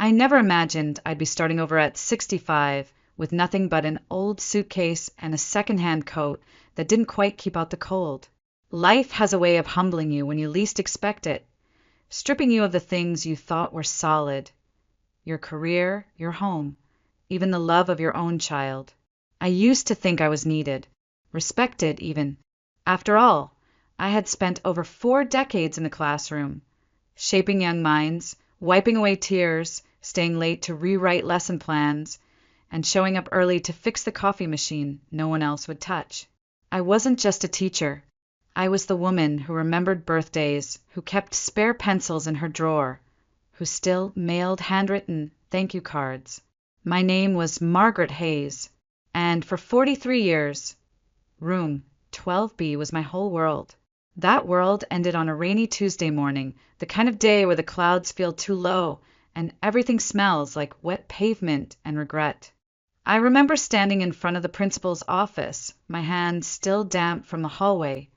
I never imagined I'd be starting over at 65 with nothing but an old suitcase and a secondhand coat that didn't quite keep out the cold. Life has a way of humbling you when you least expect it, stripping you of the things you thought were solid: your career, your home, even the love of your own child. I used to think I was needed, respected even. After all, I had spent over 4 decades in the classroom, shaping young minds, wiping away tears, staying late to rewrite lesson plans, and showing up early to fix the coffee machine no one else would touch. I wasn't just a teacher. I was the woman who remembered birthdays, who kept spare pencils in her drawer, who still mailed handwritten thank you cards. My name was Margaret Hayes, and for 43 years, room 12B was my whole world. That world ended on a rainy Tuesday morning, the kind of day where the clouds feel too low and everything smells like wet pavement and regret. I remember standing in front of the principal's office, my hands still damp from the hallway,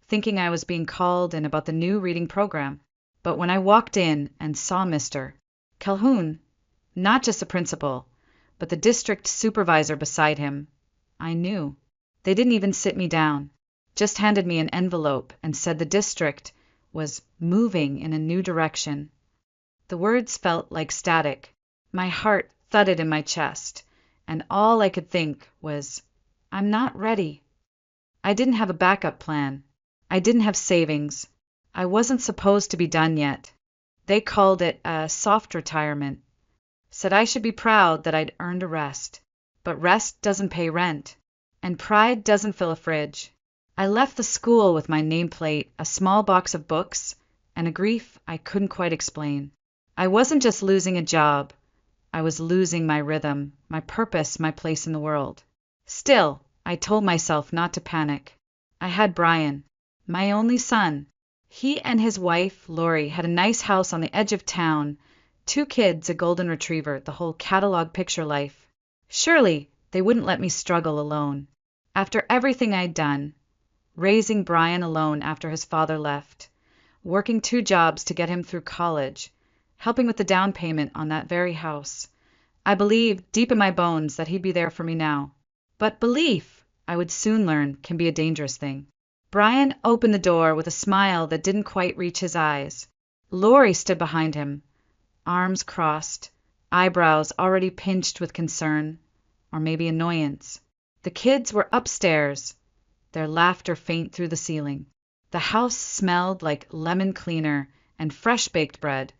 thinking I was being called in about the new reading program. But when I walked in and saw Mr. Calhoun, not just the principal, but the district supervisor beside him, I knew. They didn't even sit me down, just handed me an envelope and said the district was moving in a new direction. The words felt like static. My heart thudded in my chest, and all I could think was, I'm not ready. I didn't have a backup plan. I didn't have savings. I wasn't supposed to be done yet. They called it a soft retirement. Said I should be proud that I'd earned a rest. But rest doesn't pay rent, and pride doesn't fill a fridge. I left the school with my nameplate, a small box of books, and a grief I couldn't quite explain. I wasn't just losing a job. I was losing my rhythm, my purpose, my place in the world. Still, I told myself not to panic. I had Brian, my only son. He and his wife, Lori, had a nice house on the edge of town, 2 kids, a golden retriever, the whole catalog picture life. Surely they wouldn't let me struggle alone. After everything I'd done, raising Brian alone after his father left, working 2 jobs to get him through college, helping with the down payment on that very house, I believed deep in my bones that he'd be there for me now. But belief, I would soon learn, can be a dangerous thing. Brian opened the door with a smile that didn't quite reach his eyes. Lori stood behind him, arms crossed, eyebrows already pinched with concern, or maybe annoyance. The kids were upstairs, their laughter faint through the ceiling. The house smelled like lemon cleaner and fresh baked bread,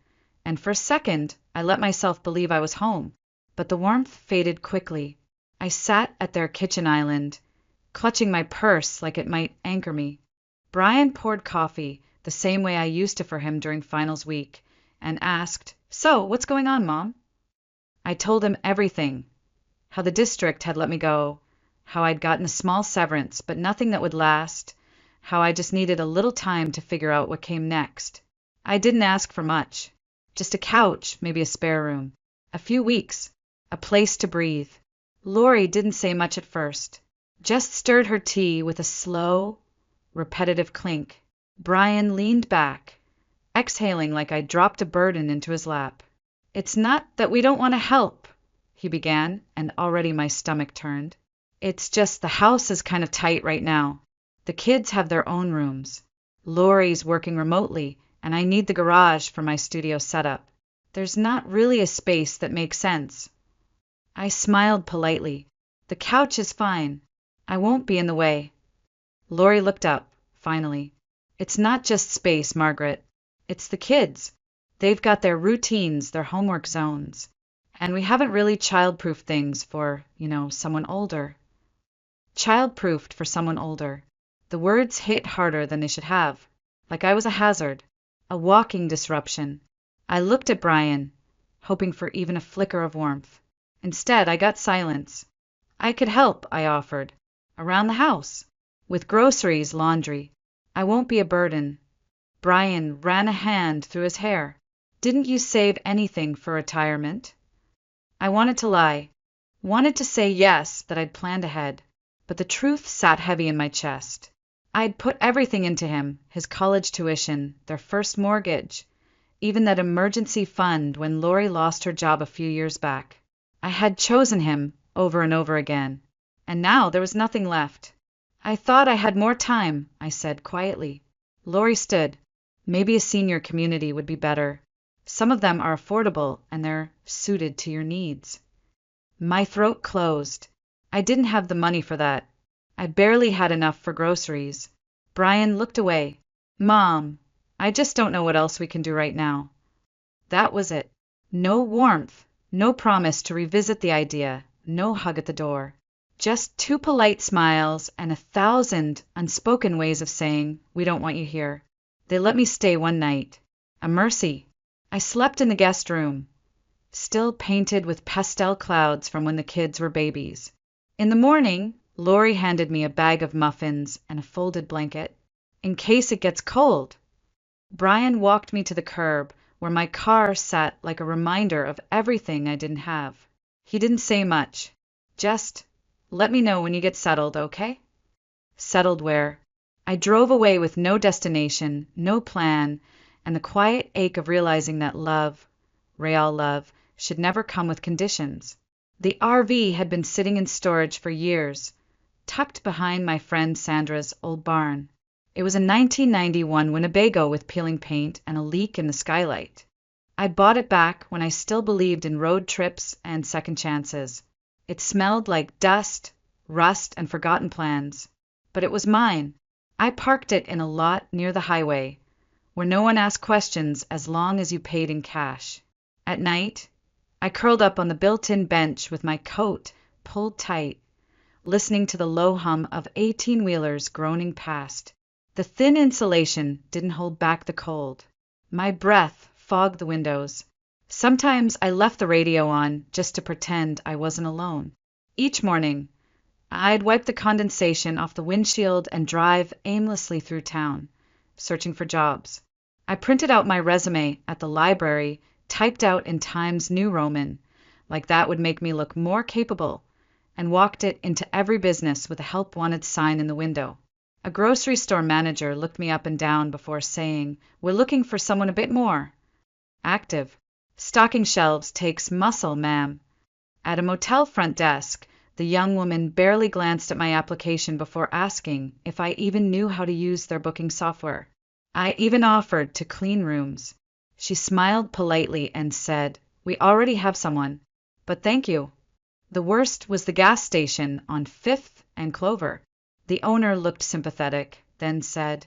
and for a second I let myself believe I was home. But the warmth faded quickly. I sat at their kitchen island, clutching my purse like it might anchor me. Brian poured coffee the same way I used to for him during finals week, and asked, "So, what's going on, Mom?" I told him everything. How the district had let me go, how I'd gotten a small severance, but nothing that would last, how I just needed a little time to figure out what came next. I didn't ask for much. Just a couch, maybe a spare room, a few weeks, a place to breathe. Lori didn't say much at first, just stirred her tea with a slow, repetitive clink. Brian leaned back, exhaling like I dropped a burden into his lap. "It's not that we don't want to help," he began, and already my stomach turned. "It's just the house is kind of tight right now. The kids have their own rooms. Lori's working remotely, and I need the garage for my studio setup. There's not really a space that makes sense." I smiled politely. "The couch is fine. I won't be in the way." Lori looked up, finally. "It's not just space, Margaret. It's the kids. They've got their routines, their homework zones. And we haven't really child-proofed things for, someone older." Child-proofed for someone older. The words hit harder than they should have, like I was a hazard, a walking disruption. I looked at Brian, hoping for even a flicker of warmth. Instead, I got silence. "I could help," I offered. "Around the house. With groceries, laundry. I won't be a burden." Brian ran a hand through his hair. "Didn't you save anything for retirement?" I wanted to lie. Wanted to say yes, that I'd planned ahead. But the truth sat heavy in my chest. I'd put everything into him, his college tuition, their first mortgage. even that emergency fund when Lori lost her job a few years back. I had chosen him over and over again, and now there was nothing left. I thought I had more time, I said quietly. Lori stood. Maybe a senior community would be better. Some of them are affordable and they're suited to your needs. My throat closed. I didn't have the money for that. I barely had enough for groceries. Brian looked away. Mom, I just don't know what else we can do right now. That was it. No warmth, no promise to revisit the idea, no hug at the door. Just 2 polite smiles and 1,000 unspoken ways of saying, we don't want you here. They let me stay one night. A mercy. I slept in the guest room, still painted with pastel clouds from when the kids were babies. In the morning, Lori handed me a bag of muffins and a folded blanket, in case it gets cold. Brian walked me to the curb, where my car sat like a reminder of everything I didn't have. He didn't say much. Just, let me know when you get settled, okay? Settled where? I drove away with no destination, no plan, and the quiet ache of realizing that love, real love, should never come with conditions. The RV had been sitting in storage for years, tucked behind my friend Sandra's old barn. It was a 1991 Winnebago with peeling paint and a leak in the skylight. I bought it back when I still believed in road trips and second chances. It smelled like dust, rust, and forgotten plans. But it was mine. I parked it in a lot near the highway, where no one asked questions as long as you paid in cash. At night, I curled up on the built-in bench with my coat pulled tight, listening to the low hum of 18-wheelers groaning past. The thin insulation didn't hold back the cold. My breath fogged the windows. Sometimes I left the radio on just to pretend I wasn't alone. Each morning, I'd wipe the condensation off the windshield and drive aimlessly through town, searching for jobs. I printed out my resume at the library, typed out in Times New Roman, like that would make me look more capable, and walked it into every business with a help wanted sign in the window. A grocery store manager looked me up and down before saying, "We're looking for someone a bit more active. Stocking shelves takes muscle, ma'am." At a motel front desk, the young woman barely glanced at my application before asking if I even knew how to use their booking software. I even offered to clean rooms. She smiled politely and said, "We already have someone, but thank you." The worst was the gas station on 5th and Clover. The owner looked sympathetic, then said,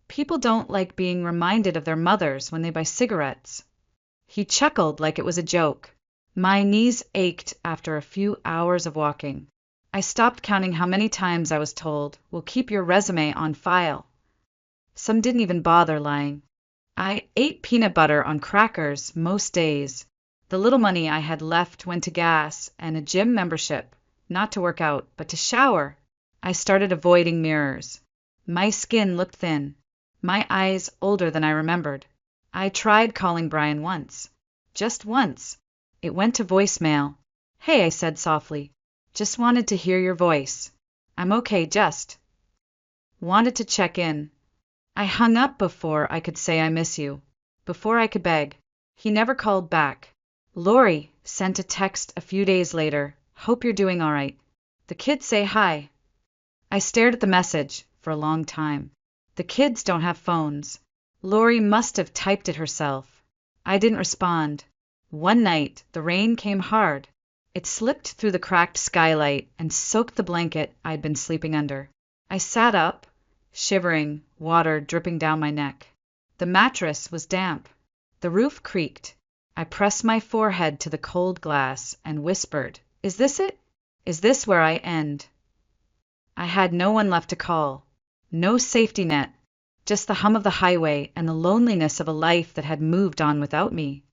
"People don't like being reminded of their mothers when they buy cigarettes." He chuckled like it was a joke. My knees ached after a few hours of walking. I stopped counting how many times I was told, "We'll keep your resume on file." Some didn't even bother lying. I ate peanut butter on crackers most days. The little money I had left went to gas and a gym membership, not to work out, but to shower. I started avoiding mirrors. My skin looked thin, my eyes older than I remembered. I tried calling Brian once. Just once. It went to voicemail. "Hey," I said softly. "Just wanted to hear your voice. I'm okay, just wanted to check in." I hung up before I could say I miss you, before I could beg. He never called back. Lori sent a text a few days later. "Hope you're doing all right. The kids say hi." I stared at the message for a long time. The kids don't have phones. Lori must have typed it herself. I didn't respond. One night, the rain came hard. It slipped through the cracked skylight and soaked the blanket I'd been sleeping under. I sat up, shivering, water dripping down my neck. The mattress was damp. The roof creaked. I pressed my forehead to the cold glass and whispered, "Is this it? Is this where I end?" I had no one left to call. No safety net. Just the hum of the highway and the loneliness of a life that had moved on without me.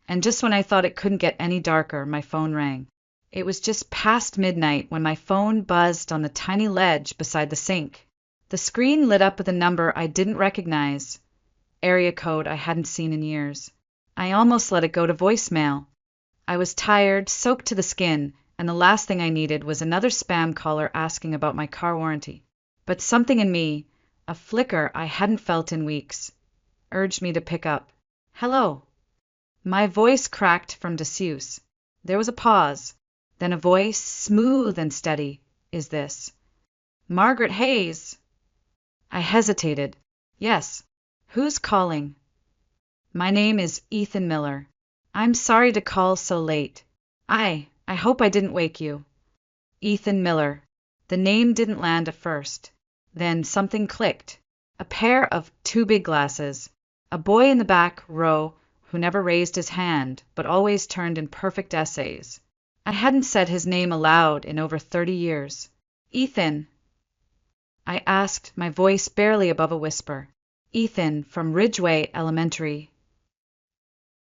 And just when I thought it couldn't get any darker, my phone rang. It was just past midnight when my phone buzzed on the tiny ledge beside the sink. The screen lit up with a number I didn't recognize, area code I hadn't seen in years. I almost let it go to voicemail. I was tired, soaked to the skin, and the last thing I needed was another spam caller asking about my car warranty. But something in me, a flicker I hadn't felt in weeks, urged me to pick up. Hello. My voice cracked from disuse. There was a pause, then a voice, smooth and steady. Is this Margaret Hayes? I hesitated. Yes. Who's calling? My name is Ethan Miller. I'm sorry to call so late. I hope I didn't wake you. Ethan Miller. The name didn't land at first. Then something clicked. A pair of too big glasses. A boy in the back row who never raised his hand, but always turned in perfect essays. I hadn't said his name aloud in over 30 years. Ethan, I asked, my voice barely above a whisper. Ethan, from Ridgeway Elementary.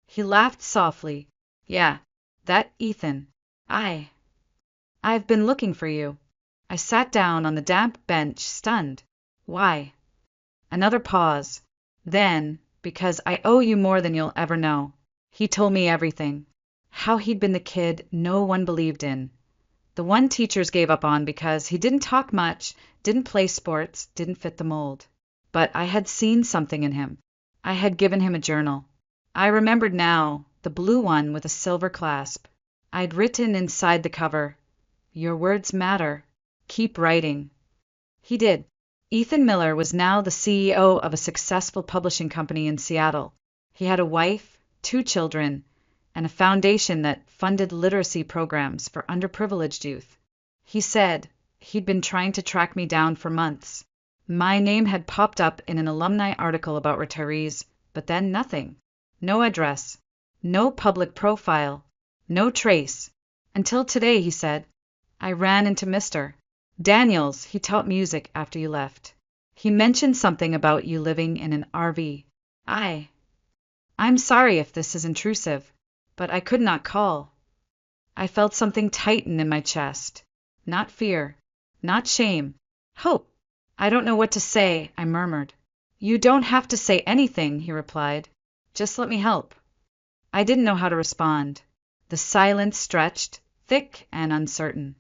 He laughed softly. Yeah, that Ethan. I've been looking for you. I sat down on the damp bench, stunned. Why? Another pause. Then, because I owe you more than you'll ever know. He told me everything. How he'd been the kid no one believed in. The one teachers gave up on because he didn't talk much, didn't play sports, didn't fit the mold. But I had seen something in him. I had given him a journal. I remembered now, the blue one with a silver clasp. I'd written inside the cover, "Your words matter. Keep writing." He did. Ethan Miller was now the CEO of a successful publishing company in Seattle. He had a wife, 2 children, and a foundation that funded literacy programs for underprivileged youth. He said he'd been trying to track me down for months. My name had popped up in an alumni article about retirees, but then nothing. No address, no public profile, no trace. Until today, he said. I ran into Mr. Daniels. He taught music after you left. He mentioned something about you living in an RV. I'm sorry if this is intrusive, but I could not call. I felt something tighten in my chest. Not fear, not shame. Hope. I don't know what to say, I murmured. You don't have to say anything, he replied. Just let me help. I didn't know how to respond. The silence stretched, thick and uncertain.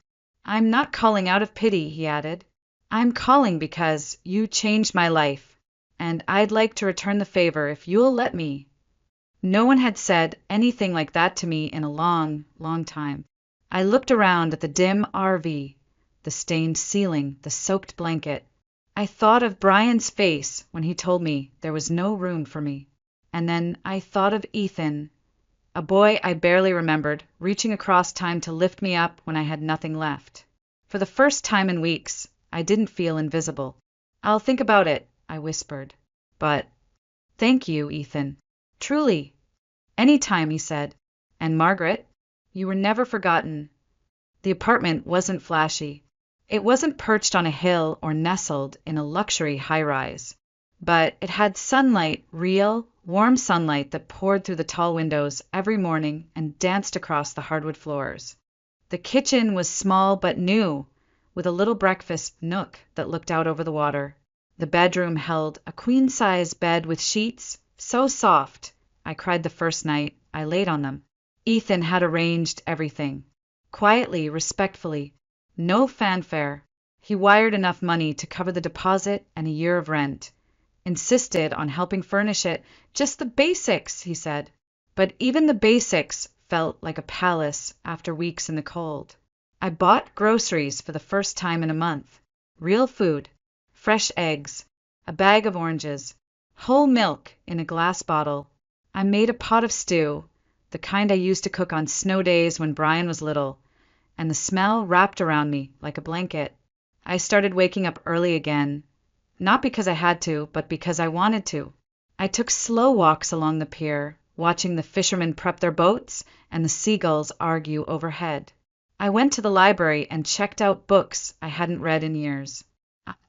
I'm not calling out of pity, he added. I'm calling because you changed my life, and I'd like to return the favor if you'll let me. No one had said anything like that to me in a long, long time. I looked around at the dim RV, the stained ceiling, the soaked blanket. I thought of Brian's face when he told me there was no room for me. And then I thought of Ethan, a boy I barely remembered, reaching across time to lift me up when I had nothing left. For the first time in weeks, I didn't feel invisible. I'll think about it, I whispered. But thank you, Ethan. Truly. Any time, he said. And Margaret, you were never forgotten. The apartment wasn't flashy. It wasn't perched on a hill or nestled in a luxury high-rise. But it had sunlight, real, warm sunlight that poured through the tall windows every morning and danced across the hardwood floors. The kitchen was small but new, with a little breakfast nook that looked out over the water. The bedroom held a queen-size bed with sheets so soft I cried the first night I laid on them. Ethan had arranged everything. Quietly, respectfully. No fanfare. He wired enough money to cover the deposit and a year of rent. Insisted on helping furnish it. Just the basics, he said. But even the basics felt like a palace after weeks in the cold. I bought groceries for the first time in a month. Real food. Fresh eggs. A bag of oranges. Whole milk in a glass bottle. I made a pot of stew, the kind I used to cook on snow days when Brian was little, and the smell wrapped around me like a blanket. I started waking up early again, not because I had to, but because I wanted to. I took slow walks along the pier, watching the fishermen prep their boats and the seagulls argue overhead. I went to the library and checked out books I hadn't read in years.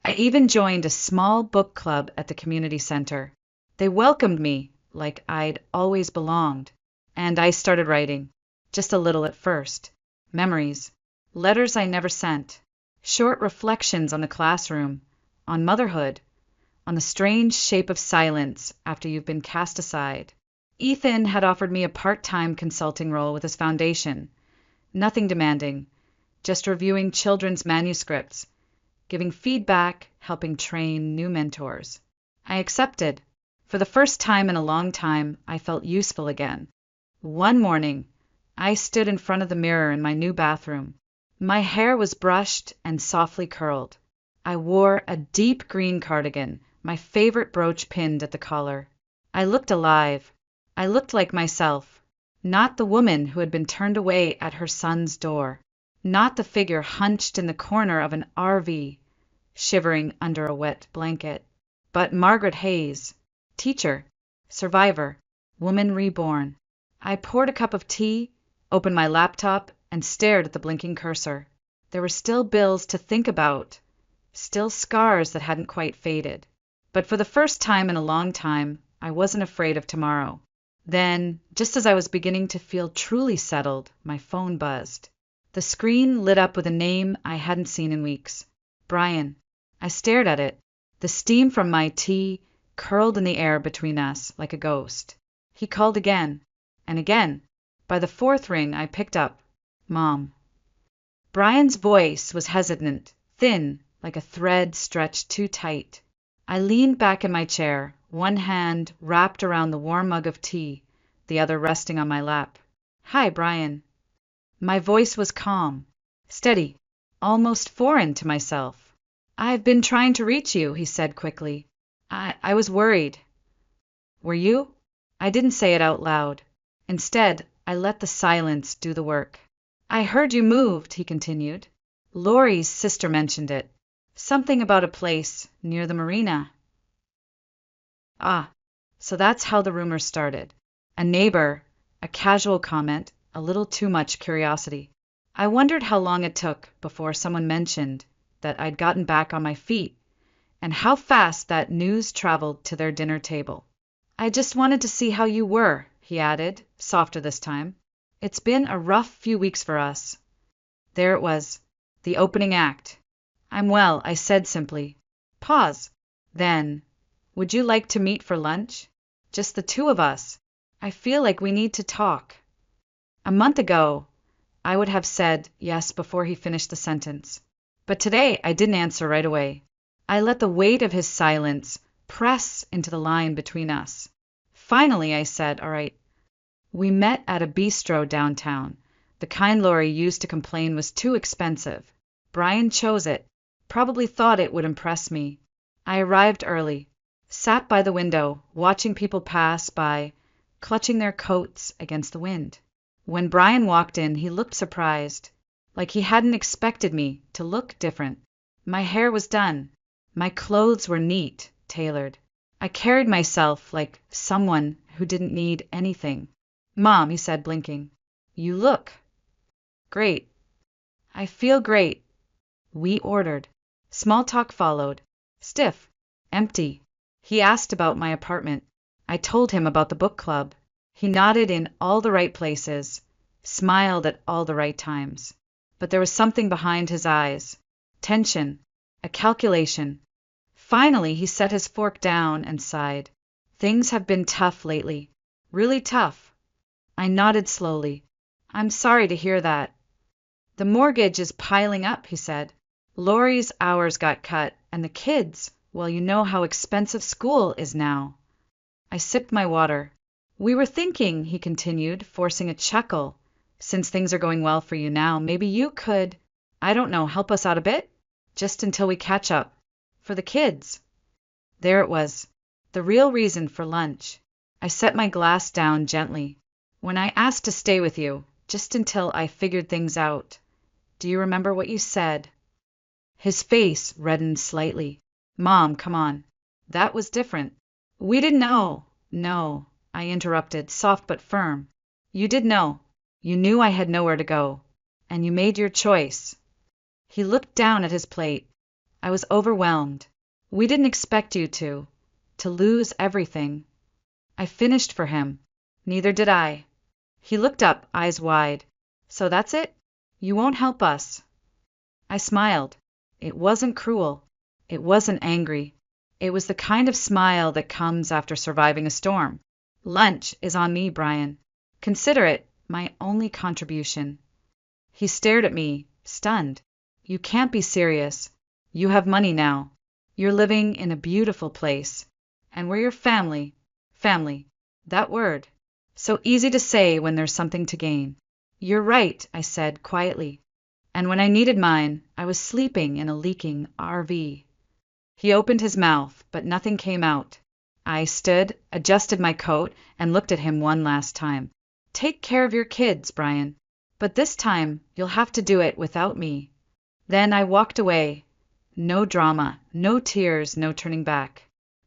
I even joined a small book club at the community center. They welcomed me like I'd always belonged. And I started writing, just a little at first. Memories, letters I never sent, short reflections on the classroom, on motherhood, on the strange shape of silence after you've been cast aside. Ethan had offered me a part-time consulting role with his foundation. Nothing demanding, just reviewing children's manuscripts, giving feedback, helping train new mentors. I accepted. For the first time in a long time, I felt useful again. One morning, I stood in front of the mirror in my new bathroom. My hair was brushed and softly curled. I wore a deep green cardigan, my favorite brooch pinned at the collar. I looked alive. I looked like myself, not the woman who had been turned away at her son's door, not the figure hunched in the corner of an RV, shivering under a wet blanket, but Margaret Hayes, teacher, survivor, woman reborn. I poured a cup of tea, opened my laptop, and stared at the blinking cursor. There were still bills to think about, still scars that hadn't quite faded. But for the first time in a long time, I wasn't afraid of tomorrow. Then, just as I was beginning to feel truly settled, my phone buzzed. The screen lit up with a name I hadn't seen in weeks. Brian. I stared at it. The steam from my tea curled in the air between us like a ghost. He called again, and again. By the fourth ring, I picked up. Mom. Brian's voice was hesitant, thin, like a thread stretched too tight. I leaned back in my chair, one hand wrapped around the warm mug of tea, the other resting on my lap. Hi, Brian. My voice was calm, steady, almost foreign to myself. I've been trying to reach you, he said quickly. I was worried. Were you? I didn't say it out loud. Instead, I let the silence do the work. I heard you moved, he continued. Laurie's sister mentioned it. Something about a place near the marina. Ah, so that's how the rumor started. A neighbor, a casual comment, a little too much curiosity. I wondered how long it took before someone mentioned that I'd gotten back on my feet, and how fast that news traveled to their dinner table. I just wanted to see how you were, he added, softer this time. It's been a rough few weeks for us. There it was, the opening act. I'm well, I said simply. Pause. Then, would you like to meet for lunch? Just the two of us. I feel like we need to talk. A month ago, I would have said yes before he finished the sentence. But today, I didn't answer right away. I let the weight of his silence press into the line between us. Finally, I said, all right. We met at a bistro downtown. The kind Laurie used to complain was too expensive. Brian chose it, probably thought it would impress me. I arrived early, sat by the window, watching people pass by, clutching their coats against the wind. When Brian walked in, he looked surprised, like he hadn't expected me to look different. My hair was done. My clothes were neat, tailored. I carried myself like someone who didn't need anything. Mom, he said, blinking. You look great. I feel great. We ordered. Small talk followed. Stiff. Empty. He asked about my apartment. I told him about the book club. He nodded in all the right places, smiled at all the right times. But there was something behind his eyes. Tension. A calculation. Finally, he set his fork down and sighed. Things have been tough lately. Really tough. I nodded slowly. I'm sorry to hear that. The mortgage is piling up, he said. Laurie's hours got cut, and the kids, well, you know how expensive school is now. I sipped my water. We were thinking, he continued, forcing a chuckle, since things are going well for you now, maybe you could, I don't know, help us out a bit? Just until we catch up. For the kids. There it was, the real reason for lunch. I set my glass down gently. When I asked to stay with you, just until I figured things out, do you remember what you said? His face reddened slightly. Mom, come on. That was different. We didn't know. No, I interrupted, soft but firm. You did know. You knew I had nowhere to go. And you made your choice. He looked down at his plate. I was overwhelmed. We didn't expect you to lose everything. I finished for him. Neither did I. He looked up, eyes wide. So that's it? You won't help us? I smiled. It wasn't cruel. It wasn't angry. It was the kind of smile that comes after surviving a storm. Lunch is on me, Brian. Consider it my only contribution. He stared at me, stunned. You can't be serious. You have money now. You're living in a beautiful place. and we're your family. Family. That word. So easy to say when there's something to gain. You're right, I said quietly. And when I needed mine, I was sleeping in a leaking RV. He opened his mouth, but nothing came out. I stood, adjusted my coat, and looked at him one last time. Take care of your kids, Brian. But this time, you'll have to do it without me. Then I walked away. No drama, no tears, no turning back.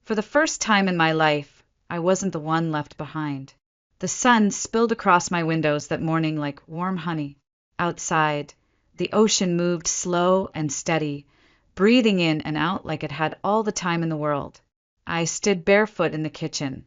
For the first time in my life, I wasn't the one left behind. The sun spilled across my windows that morning like warm honey. Outside, the ocean moved slow and steady, breathing in and out like it had all the time in the world. I stood barefoot in the kitchen,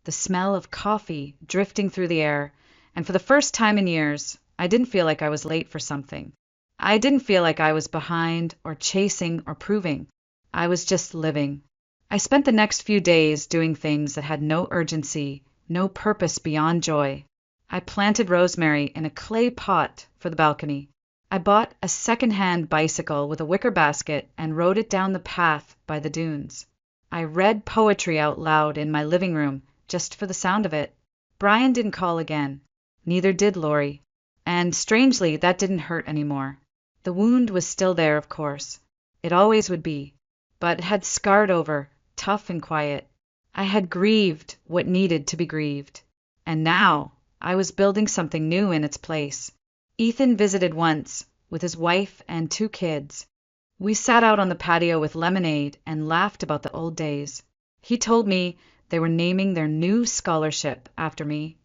the smell of coffee drifting through the air, and for the first time in years, I didn't feel like I was late for something. I didn't feel like I was behind or chasing or proving. I was just living. I spent the next few days doing things that had no urgency, no purpose beyond joy. I planted rosemary in a clay pot for the balcony. I bought a second-hand bicycle with a wicker basket and rode it down the path by the dunes. I read poetry out loud in my living room, just for the sound of it. Brian didn't call again. Neither did Lori. And strangely, that didn't hurt anymore. The wound was still there, of course. It always would be. But it had scarred over, tough and quiet. I had grieved what needed to be grieved. And now I was building something new in its place. Ethan visited once, with his wife and 2 kids. We sat out on the patio with lemonade and laughed about the old days. He told me they were naming their new scholarship after me,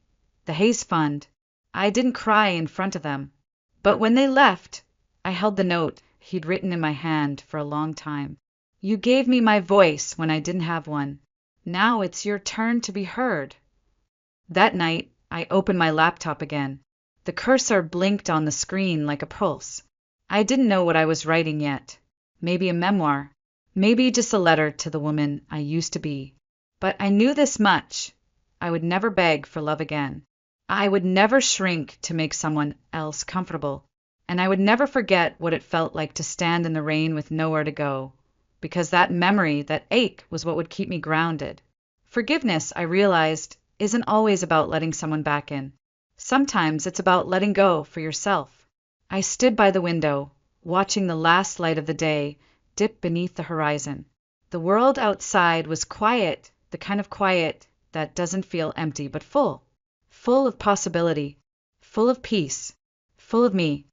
the Hayes Fund. I didn't cry in front of them. But when they left, I held the note he'd written in my hand for a long time. You gave me my voice when I didn't have one. Now it's your turn to be heard. That night, I opened my laptop again. The cursor blinked on the screen like a pulse. I didn't know what I was writing yet. Maybe a memoir. Maybe just a letter to the woman I used to be. But I knew this much. I would never beg for love again. I would never shrink to make someone else comfortable. And I would never forget what it felt like to stand in the rain with nowhere to go. Because that memory, that ache, was what would keep me grounded. Forgiveness, I realized, isn't always about letting someone back in. Sometimes it's about letting go for yourself. I stood by the window, watching the last light of the day dip beneath the horizon. The world outside was quiet, the kind of quiet that doesn't feel empty but full. Full of possibility, full of peace, full of me.